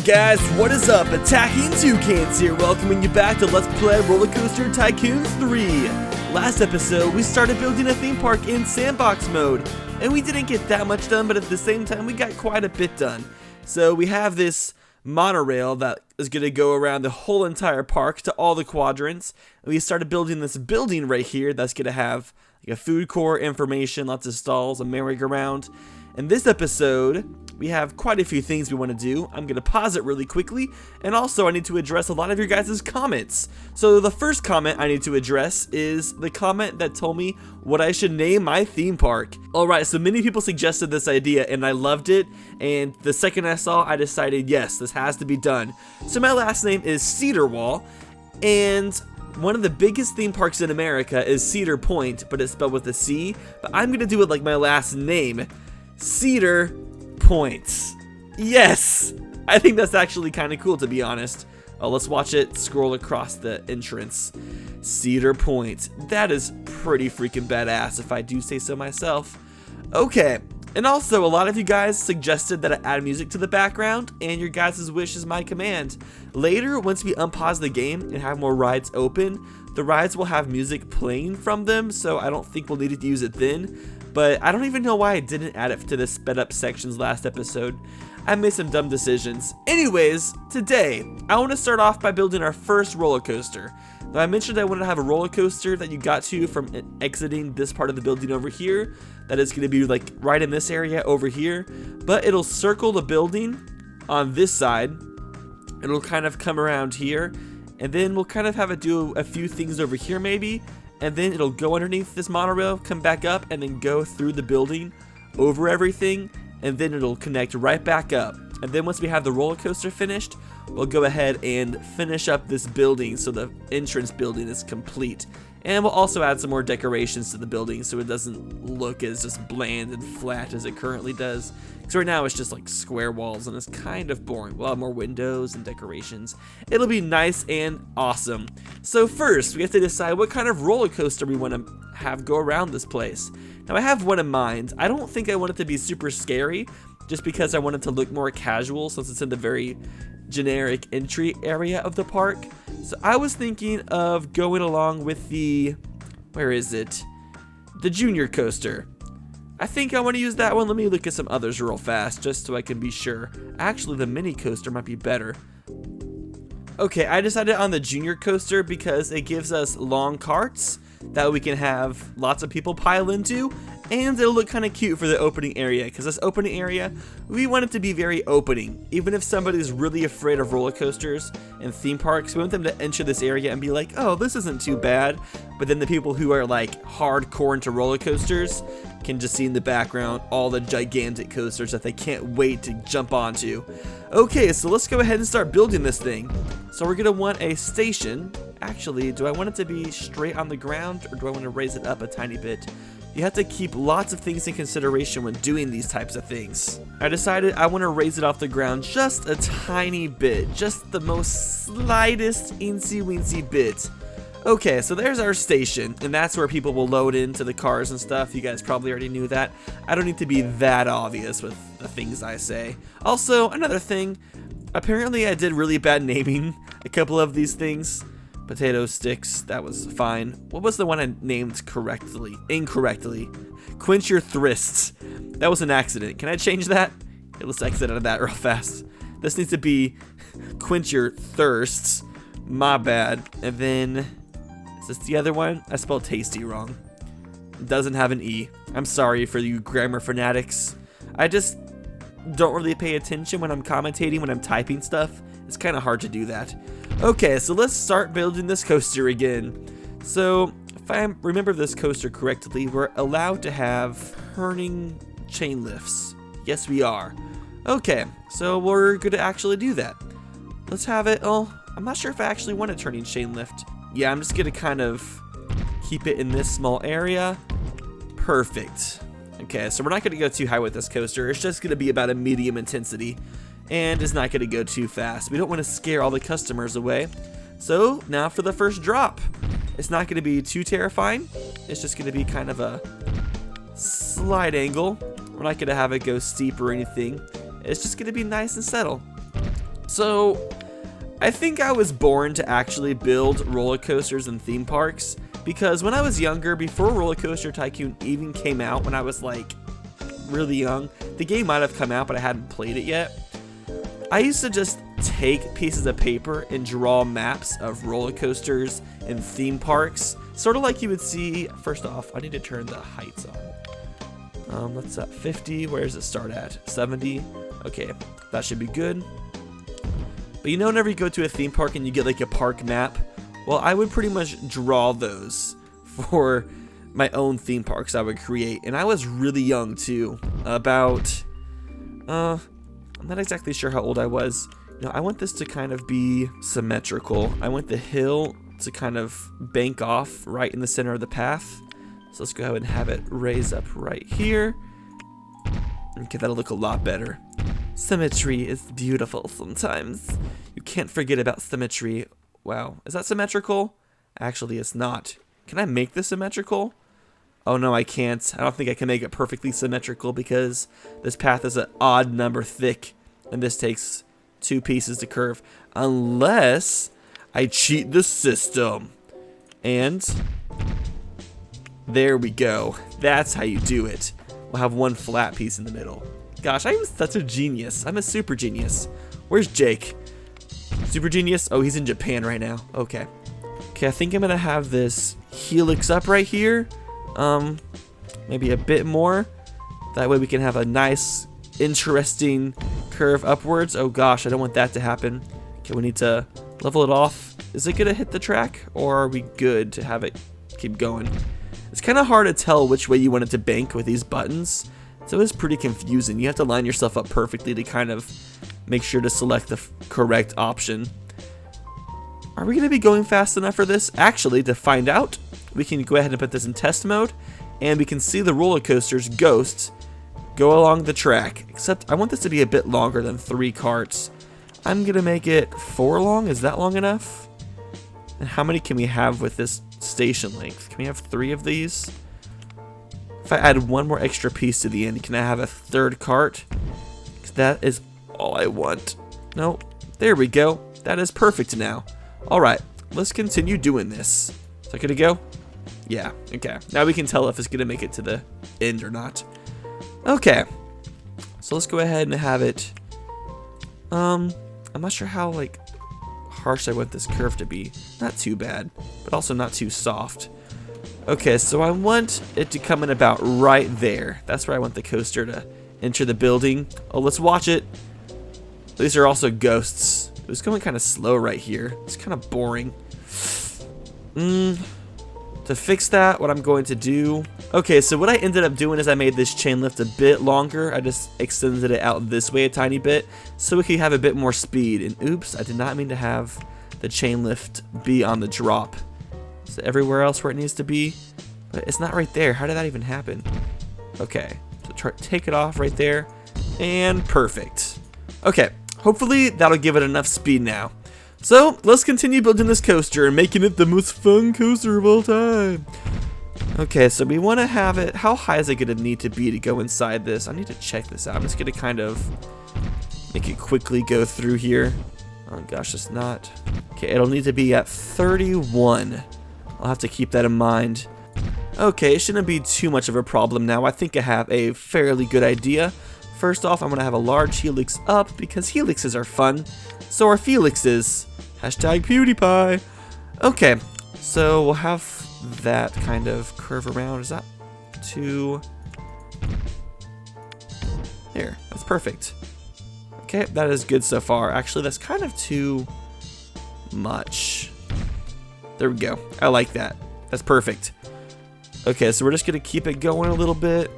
guys, what is up? AttackingTucans here, welcoming you back to Let's Play Rollercoaster Tycoon 3. Last episode, we started building a theme park in sandbox mode, and we didn't get that much done, but at the same time, we got quite a bit done. So we have this monorail that is going to go around the whole entire park to all the quadrants, and we started building this building right here that's going to have like a food court, information, lots of stalls, a merry-go-round. In this episode, we have quite a few things we want to do. I'm going to pause it really quickly, and also I need to address a lot of your guys' comments. So the first comment I need to address is the comment that told me what I should name my theme park. Alright, so many people suggested this idea, and I loved it, and the second I saw, I decided, yes, this has to be done. So my last name is Cedar Wall, and one of the biggest theme parks in America is Cedar Point, but it's spelled with a C, but I'm going to do it like my last name, Cedar Points. Yes! I think that's actually kind of cool, to be honest. Let's watch it scroll across the entrance. Cedar Point. That is pretty freaking badass, if I do say so myself. Okay, and also a lot of you guys suggested that I add music to the background, and your guys' wish is my command. Later, once we unpause the game and have more rides open, the rides will have music playing from them, so I don't think we'll need to use it then. But I don't even know why I didn't add it to the sped up sections last episode. I made some dumb decisions. Anyways, today, I want to start off by building our first roller coaster. Now, I mentioned I wanted to have a roller coaster that you got to from exiting this part of the building over here. That is going to be like right in this area over here. But it'll circle the building on this side. It'll kind of come around here. And then we'll kind of have it do a few things over here maybe. And then it'll go underneath this monorail, come back up, and then go through the building, over everything, and then it'll connect right back up. And then once we have the roller coaster finished, we'll go ahead and finish up this building so the entrance building is complete. And we'll also add some more decorations to the building so it doesn't look as just bland and flat as it currently does. Because right now it's just like square walls and it's kind of boring. We'll have more windows and decorations. It'll be nice and awesome. So first, we have to decide what kind of roller coaster we want to have go around this place. Now I have one in mind. I don't think I want it to be super scary, just because I want it to look more casual since it's in the very generic entry area of the park. So I was thinking of going along with the, where is it? The junior coaster. I think I want to use that one. Let me look at some others real fast just so I can be sure. Actually, the mini coaster might be better. Okay, I decided on the junior coaster because it gives us long carts that we can have lots of people pile into, and it'll look kind of cute for the opening area, because this opening area, we want it to be very opening. Even if somebody's really afraid of roller coasters and theme parks, we want them to enter this area and be like, oh, this isn't too bad. But then the people who are like hardcore into roller coasters can just see in the background all the gigantic coasters that they can't wait to jump onto. Okay, so let's go ahead and start building this thing. So we're gonna want a station. Actually, do I want it to be straight on the ground, or do I want to raise it up a tiny bit? You have to keep lots of things in consideration when doing these types of things. I decided I want to raise it off the ground just a tiny bit, just the most slightest eensy-weensy bit. Okay, so there's our station, and that's where people will load into the cars and stuff. You guys probably already knew that. I don't need to be that obvious with the things I say. Also, another thing, apparently I did really bad naming a couple of these things. Potato sticks, that was fine. What was the one I named incorrectly? Quench your thirsts. That was an accident. Can I change that? Okay, let's exit out of that real fast. This needs to be quench your thirsts. My bad. And then, is this the other one? I spelled tasty wrong. It doesn't have an E. I'm sorry for you grammar fanatics. I just don't really pay attention when I'm commentating, when I'm typing stuff. It's kind of hard to do that. Okay, so let's start building this coaster again. So, if I remember this coaster correctly, we're allowed to have turning chain lifts. Yes, we are. Okay, so we're going to actually do that. Let's have it. Oh, I'm not sure if I actually want a turning chain lift. Yeah, I'm just going to kind of keep it in this small area. Perfect. Okay, so we're not going to go too high with this coaster. It's just going to be about a medium intensity. And it's not going to go too fast. We don't want to scare all the customers away. So now for the first drop. It's not going to be too terrifying. It's just going to be kind of a slight angle. We're not going to have it go steep or anything. It's just going to be nice and subtle. So, I think I was born to actually build roller coasters and theme parks, because when I was younger, before Rollercoaster Tycoon even came out, when I was like really young, the game might have come out but I hadn't played it yet, I used to just take pieces of paper and draw maps of roller coasters and theme parks, sort of like you would see. First off, I need to turn the heights on. Let's at 50. Where does it start at? 70. Okay, that should be good. But you know, whenever you go to a theme park and you get like a park map, well, I would pretty much draw those for my own theme parks I would create. And I was really young too, about, I'm not exactly sure how old I was. You know, I want this to kind of be symmetrical. I want the hill to kind of bank off right in the center of the path. So let's go ahead and have it raise up right here. Okay, that'll look a lot better. Symmetry is beautiful sometimes. You can't forget about symmetry. Wow, is that symmetrical? Actually, it's not. Can I make this symmetrical? Oh no, I can't. I don't think I can make it perfectly symmetrical because this path is an odd number thick, and this takes 2 pieces to curve. Unless I cheat the system. And there we go. That's how you do it. We'll have 1 flat piece in the middle. Gosh, I'm such a genius. I'm a super genius. Where's Jake? Super genius? Oh, he's in Japan right now. Okay. Okay, I think I'm gonna have this helix up right here. Maybe a bit more. That way we can have a nice, interesting curve upwards. Oh gosh, I don't want that to happen. Okay, we need to level it off. Is it gonna hit the track, or are we good to have it keep going? It's kind of hard to tell which way you want it to bank with these buttons. So it's pretty confusing. You have to line yourself up perfectly to kind of make sure to select the correct option. Are we going to be going fast enough for this? Actually, to find out, we can go ahead and put this in test mode, and we can see the roller coaster's ghosts go along the track. Except I want this to be a bit longer than 3 carts. I'm going to make it 4 long. Is that long enough? And how many can we have with this station length? Can we have 3 of these? If I add 1 more extra piece to the end, can I have a 3rd cart? 'Cause that is all I want. No, there we go. That is perfect now. Alright, let's continue doing this. Is that gonna go? Yeah, okay. Now we can tell if it's gonna make it to the end or not. Okay, so let's go ahead and have it. I'm not sure how like harsh I want this curve to be. Not too bad, but also not too soft. Okay, so I want it to come in about right there. That's where I want the coaster to enter the building. Oh, let's watch it. These are also ghosts. It was going kind of slow right here. It's kind of boring. To fix that, what I'm going to do... Okay, so what I ended up doing is I made this chain lift a bit longer. I just extended it out this way a tiny bit so we could have a bit more speed. And oops, I did not mean to have the chain lift be on the drop. Is it everywhere else where it needs to be? But it's not right there. How did that even happen? Okay, so take it off right there. And perfect. Okay, hopefully that'll give it enough speed now. So, let's continue building this coaster and making it the most fun coaster of all time. Okay, so we want to have it... How high is it going to need to be to go inside this? I need to check this out. I'm just going to kind of make it quickly go through here. Oh gosh, it's not... Okay, it'll need to be at 31. I'll have to keep that in mind. Okay, it shouldn't be too much of a problem now. I think I have a fairly good idea. First off, I'm going to have a large helix up because helixes are fun. So are felixes. Hashtag PewDiePie. Okay, so we'll have that kind of curve around. Is that too... There, that's perfect. Okay, that is good so far. Actually, that's kind of too much. There we go. I like that. That's perfect. Okay, so we're just going to keep it going a little bit.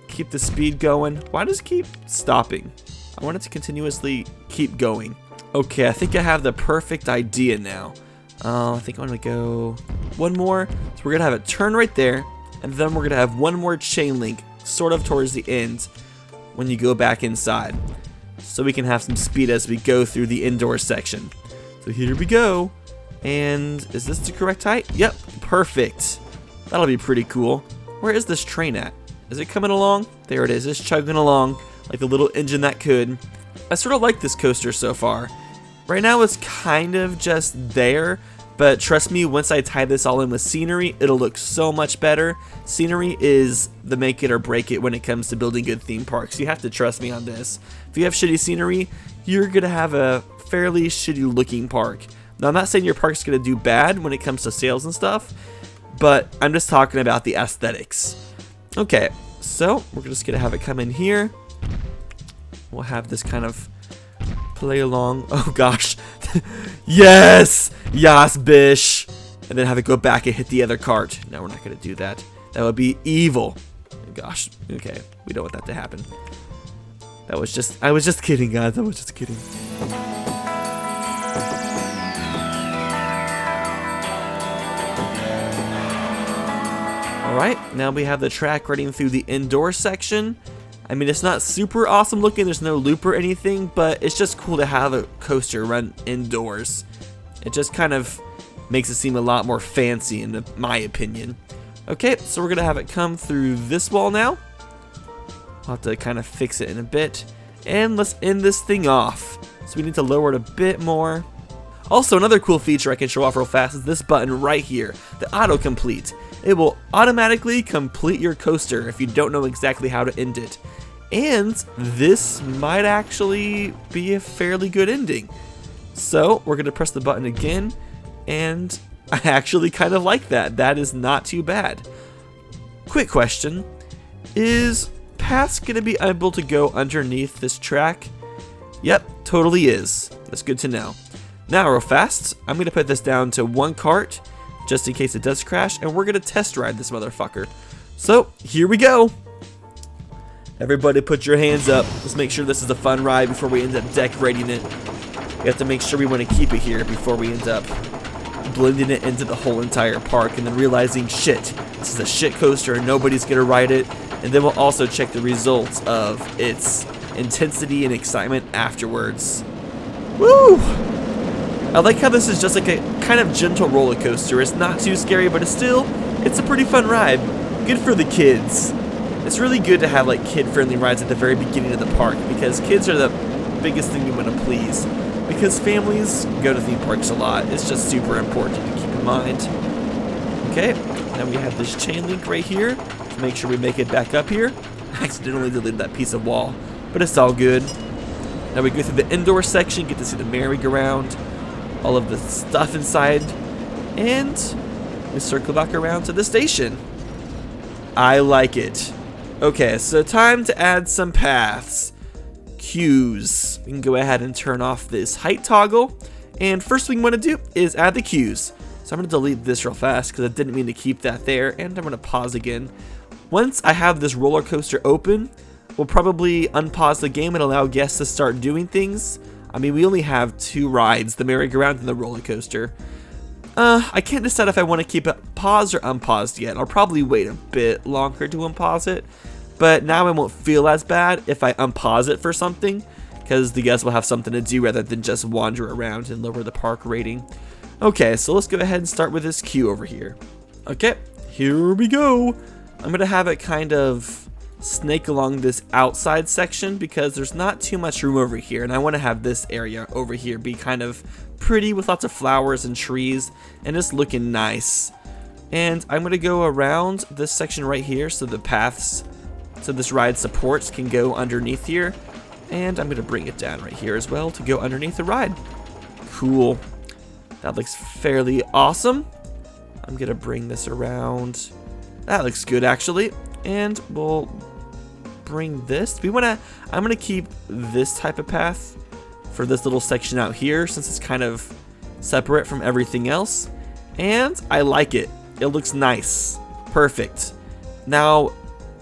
Keep the speed going. Why does it keep stopping? I want it to continuously keep going. Okay, I think I have the perfect idea now. I think I'm going to go 1 more. So we're going to have it turn right there. And then we're going to have 1 more chain link sort of towards the end when you go back inside. So we can have some speed as we go through the indoor section. So here we go. And is this the correct height? Yep, perfect. That'll be pretty cool. Where is this train at? Is it coming along? There it is. It's chugging along like the little engine that could. I sort of like this coaster so far. Right now it's kind of just there, but trust me, once I tie this all in with scenery, it'll look so much better. Scenery is the make it or break it when it comes to building good theme parks. You have to trust me on this. If you have shitty scenery, you're gonna have a fairly shitty looking park. Now, I'm not saying your park's gonna do bad when it comes to sales and stuff, but I'm just talking about the aesthetics. Okay, so we're just gonna have it come in here. We'll have this kind of play along. Oh gosh. Yes! Yas, bish! And then have it go back and hit the other cart. No, we're not gonna do that. That would be evil. Gosh. Okay, we don't want that to happen. I was just kidding, guys. I was just kidding. Alright, now we have the track running through the indoor section. I mean, it's not super awesome looking, there's no loop or anything, but it's just cool to have a coaster run indoors. It just kind of makes it seem a lot more fancy in my opinion. Okay, so we're gonna have it come through this wall now. I'll have to kind of fix it in a bit. And let's end this thing off. So we need to lower it a bit more. Also, another cool feature I can show off real fast is this button right here, the autocomplete. It will automatically complete your coaster if you don't know exactly how to end it. And this might actually be a fairly good ending. So we're going to press the button again, and I actually kind of like that. That is not too bad. Quick question, is paths going to be able to go underneath this track? Yep, totally is. That's good to know. Now real fast, I'm going to put this down to one cart, just in case it does crash, and we're going to test ride this motherfucker. So, here we go. Everybody put your hands up. Let's make sure this is a fun ride before we end up decorating it. We have to make sure we want to keep it here before we end up blending it into the whole entire park and then realizing, shit, this is a shit coaster and nobody's going to ride it. And then we'll also check the results of its intensity and excitement afterwards. Woo! I like how this is just like a kind of gentle roller coaster. It's not too scary, but it's a pretty fun ride. Good for the kids. It's really good to have like kid-friendly rides at the very beginning of the park because kids are the biggest thing you want to please. Because families go to theme parks a lot. It's just super important to keep in mind. Okay, now we have this chain link right here to make sure we make it back up here. I accidentally deleted that piece of wall, but it's all good. Now we go through the indoor section, get to see the merry-go-round, all of the stuff inside, and we circle back around to the station. I like it. Okay, so time to add some paths. Cues. We can go ahead and turn off this height toggle, and first thing we want to do is add the cues. So I'm going to delete this real fast because I didn't mean to keep that there, and I'm going to pause again. Once I have this roller coaster open, we'll probably unpause the game and allow guests to start doing things. I mean, we only have two rides, the merry-go-round and the roller coaster. I can't decide if I want to keep it paused or unpaused yet. I'll probably wait a bit longer to unpause it, but now it won't feel as bad if I unpause it for something, because the guests will have something to do rather than just wander around and lower the park rating. Okay, so let's go ahead and start with this queue over here. Okay, here we go. I'm going to have it kind of snake along this outside section because there's not too much room over here, and I want to have this area over here be kind of pretty with lots of flowers and trees and it's looking nice. And I'm going to go around this section right here so the paths, so this ride supports can go underneath here, and I'm going to bring it down right here as well to go underneath the ride. Cool. That looks fairly awesome. I'm going to bring this around. That looks good actually, and we'll bring this. I'm going to keep this type of path for this little section out here since it's kind of separate from everything else, and I like it. It looks nice. Perfect. Now,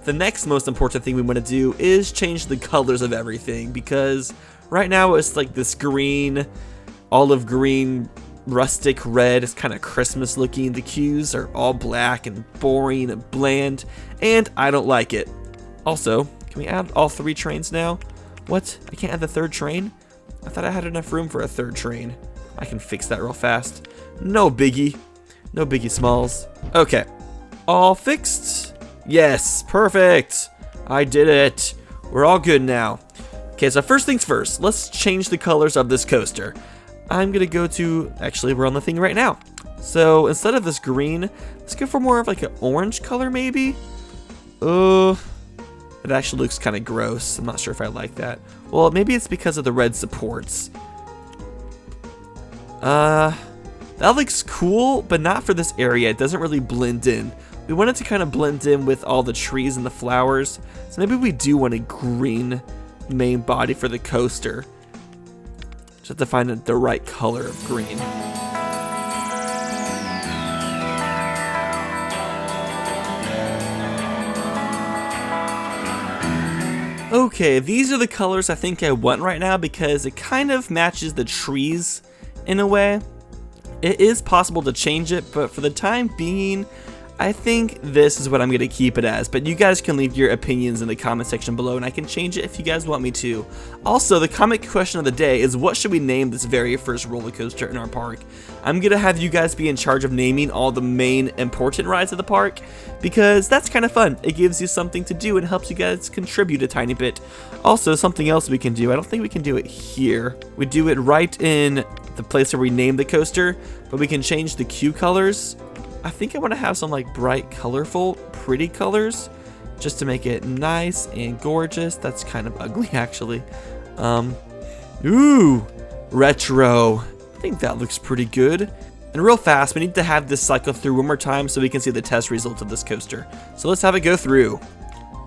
the next most important thing we want to do is change the colors of everything, because right now it's like this green, olive green, rustic red. It's kind of Christmas looking. The cues are all black and boring and bland, and I don't like it. Also, can we add all three trains now? What? I can't add the third train? I thought I had enough room for a third train. I can fix that real fast. No biggie. No biggie smalls. Okay. All fixed? Yes, perfect. I did it. We're all good now. Okay, so first things first, let's change the colors of this coaster. I'm gonna go to, actually we're on the thing right now. So instead of this green, let's go for more of like an orange color maybe. It actually looks kind of gross. I'm not sure if I like that. Well, maybe it's because of the red supports. That looks cool, but not for this area. It doesn't really blend in. We want it to kind of blend in with all the trees and the flowers. So maybe we do want a green main body for the coaster. Just have to find the right color of green. Okay, these are the colors I think I want right now because it kind of matches the trees in a way. It is possible to change it, but for the time being, I think this is what I'm going to keep it as, but you guys can leave your opinions in the comment section below and I can change it if you guys want me to. Also, the comment question of the day is what should we name this very first roller coaster in our park? I'm going to have you guys be in charge of naming all the main important rides of the park because that's kind of fun. It gives you something to do and helps you guys contribute a tiny bit. Also, something else we can do, I don't think we can do it here. We do it right in the place where we name the coaster, but we can change the cue colors. I think I want to have some like bright, colorful, pretty colors just to make it nice and gorgeous. That's kind of ugly actually. Ooh, retro. I think that looks pretty good. And real fast, we need to have this cycle through one more time so we can see the test results of this coaster. So let's have it go through.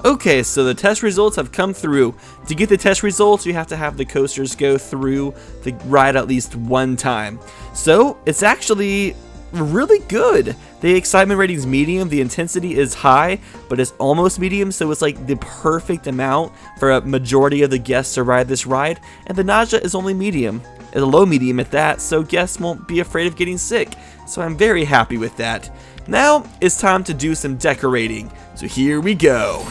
Okay, so the test results have come through. To get the test results, you have to have the coasters go through the ride at least one time. So it's actually really good. The excitement rating is medium, the intensity is high, but it's almost medium, so it's like the perfect amount for a majority of the guests to ride this ride, and the nausea is only medium. It's a low medium at that, so guests won't be afraid of getting sick, so I'm very happy with that. Now it's time to do some decorating, so here we go.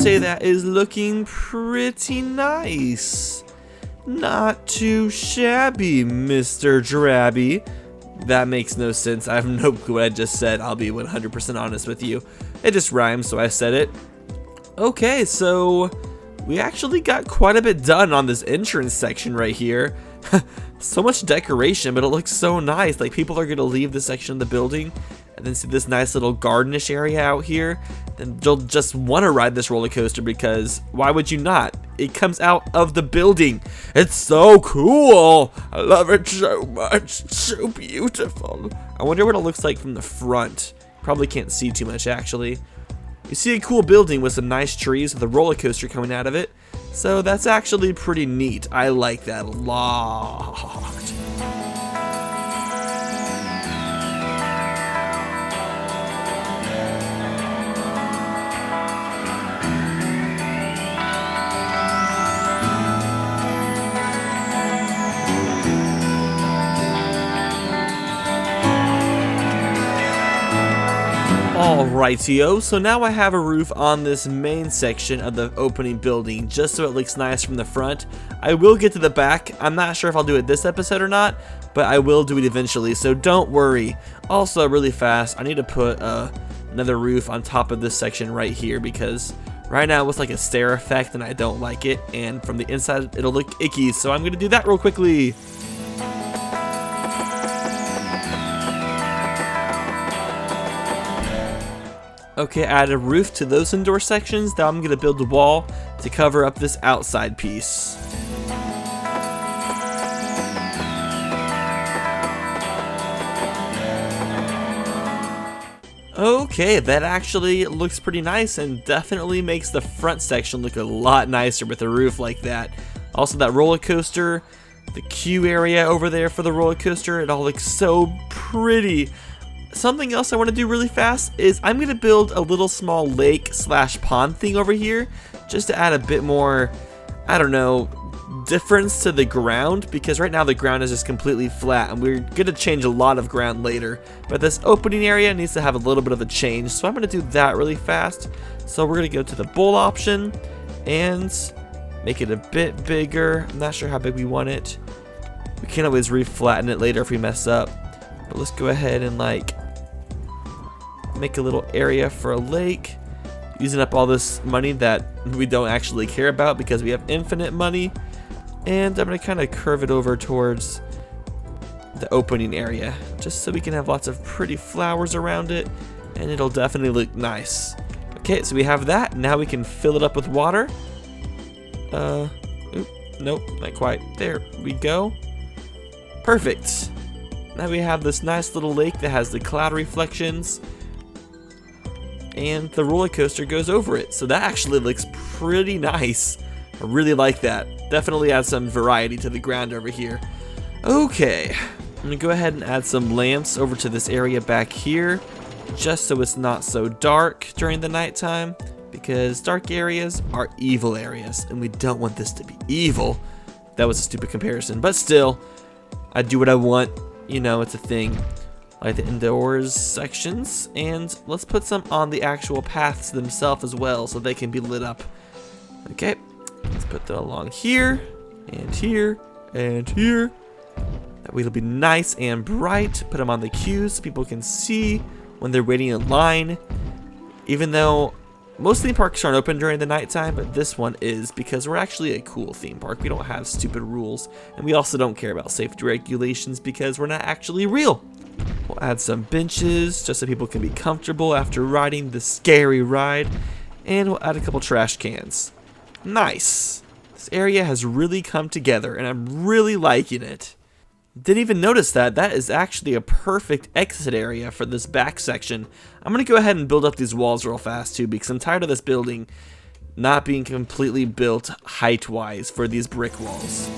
Say that is looking pretty nice. Not too shabby, Mr. Drabby. That makes no sense. I have no clue what I just said. I'll be 100% honest with you. It just rhymes, so I said it. Okay, so we actually got quite a bit done on this entrance section right here. So much decoration, but it looks so nice. Like people are gonna leave this section of the building and then see this nice little gardenish area out here. Then they'll just want to ride this roller coaster because why would you not? It comes out of the building. It's so cool. I love it so much. It's so beautiful. I wonder what it looks like from the front. Probably can't see too much actually. You see a cool building with some nice trees with a roller coaster coming out of it. So that's actually pretty neat. I like that a lot. Alrightio, so now I have a roof on this main section of the opening building just so it looks nice from the front. I will get to the back. I'm not sure if I'll do it this episode or not, but I will do it eventually, so don't worry. Also, really fast, I need to put another roof on top of this section right here because right now it looks like a stair effect and I don't like it, and from the inside it'll look icky, so I'm going to do that real quickly. Okay, add a roof to those indoor sections. Now I'm going to build a wall to cover up this outside piece. Okay, that actually looks pretty nice and definitely makes the front section look a lot nicer with a roof like that. Also, that roller coaster, the queue area over there for the roller coaster, it all looks so pretty. Something else I want to do really fast is I'm going to build a little small lake / pond thing over here just to add a bit more, I don't know, difference to the ground, because right now the ground is just completely flat and we're going to change a lot of ground later, but this opening area needs to have a little bit of a change, so I'm going to do that really fast. So we're going to go to the bowl option and make it a bit bigger. I'm not sure how big we want it. We can always re-flatten it later if we mess up, but let's go ahead and like make a little area for a lake, using up all this money that we don't actually care about because we have infinite money. And I'm going to kind of curve it over towards the opening area, just so we can have lots of pretty flowers around it, and it'll definitely look nice. Okay, so we have that. Now we can fill it up with water. Nope, not quite. There we go. Perfect. Now we have this nice little lake that has the cloud reflections, and the roller coaster goes over it. So that actually looks pretty nice. I really like that. Definitely add some variety to the ground over here. Okay, I'm gonna go ahead and add some lamps over to this area back here, just so it's not so dark during the nighttime, because dark areas are evil areas, and we don't want this to be evil. That was a stupid comparison, but still, I do what I want. You know, it's a thing. Like the indoors sections, and let's put some on the actual paths themselves as well, so they can be lit up. Okay. Let's put them along here, and here, and here. That way it'll be nice and bright. Put them on the queues so people can see when they're waiting in line. Even though most theme parks aren't open during the nighttime, but this one is, because we're actually a cool theme park. We don't have stupid rules, and we also don't care about safety regulations because we're not actually real. We'll add some benches just so people can be comfortable after riding the scary ride, and we'll add a couple trash cans. Nice. This area has really come together and I'm really liking it. Didn't even notice that. That is actually a perfect exit area for this back section. I'm going to go ahead and build up these walls real fast too, because I'm tired of this building not being completely built height-wise for these brick walls.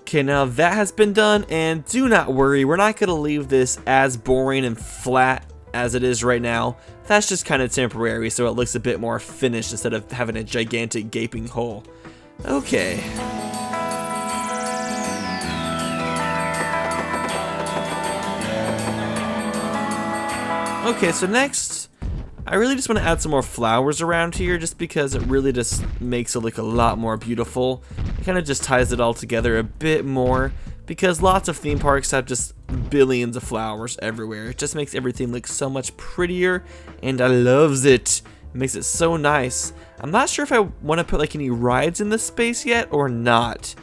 Okay, now that has been done, and do not worry, we're not going to leave this as boring and flat as it is right now. That's just kind of temporary, so it looks a bit more finished instead of having a gigantic gaping hole. Okay. Okay, so next, I really just want to add some more flowers around here, just because it really just makes it look a lot more beautiful. It kind of just ties it all together a bit more, because lots of theme parks have just billions of flowers everywhere. It just makes everything look so much prettier, and I loves it. It makes it so nice. I'm not sure if I want to put like any rides in this space yet or not.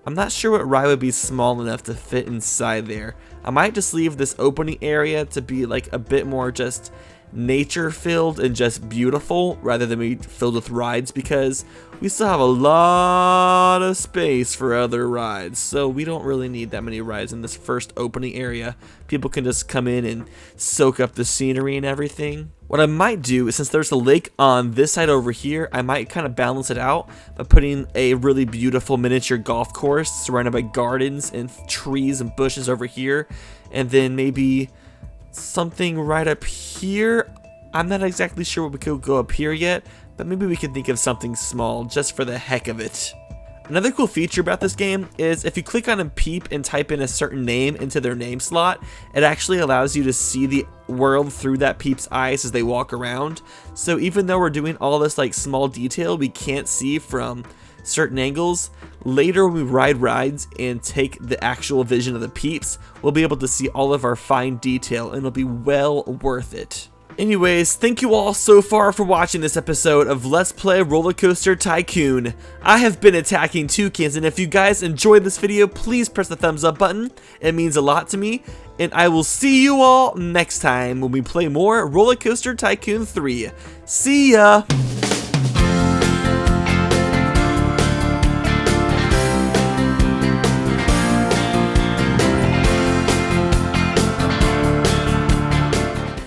I'm not sure what ride would be small enough to fit inside there. I might just leave this opening area to be like a bit more just nature filled and just beautiful rather than be filled with rides, because we still have a lot of space for other rides, so we don't really need that many rides in this first opening area. People can just come in and soak up the scenery and everything. What I might do is, since there's a lake on this side over here, I might kind of balance it out by putting a really beautiful miniature golf course surrounded by gardens and trees and bushes over here, and then maybe something right up here. I'm not exactly sure what we could go up here yet, but maybe we could think of something small just for the heck of it. Another cool feature about this game is if you click on a peep and type in a certain name into their name slot, it actually allows you to see the world through that peep's eyes as they walk around. So even though we're doing all this like small detail we can't see from certain angles, later when we ride rides and take the actual vision of the peeps, we'll be able to see all of our fine detail, and it'll be well worth it. Anyways, thank you all so far for watching this episode of Let's Play Rollercoaster Tycoon. I have been Attacking Tucans, and if you guys enjoyed this video, please press the thumbs up button. It means a lot to me, and I will see you all next time when we play more Rollercoaster Tycoon 3. See ya!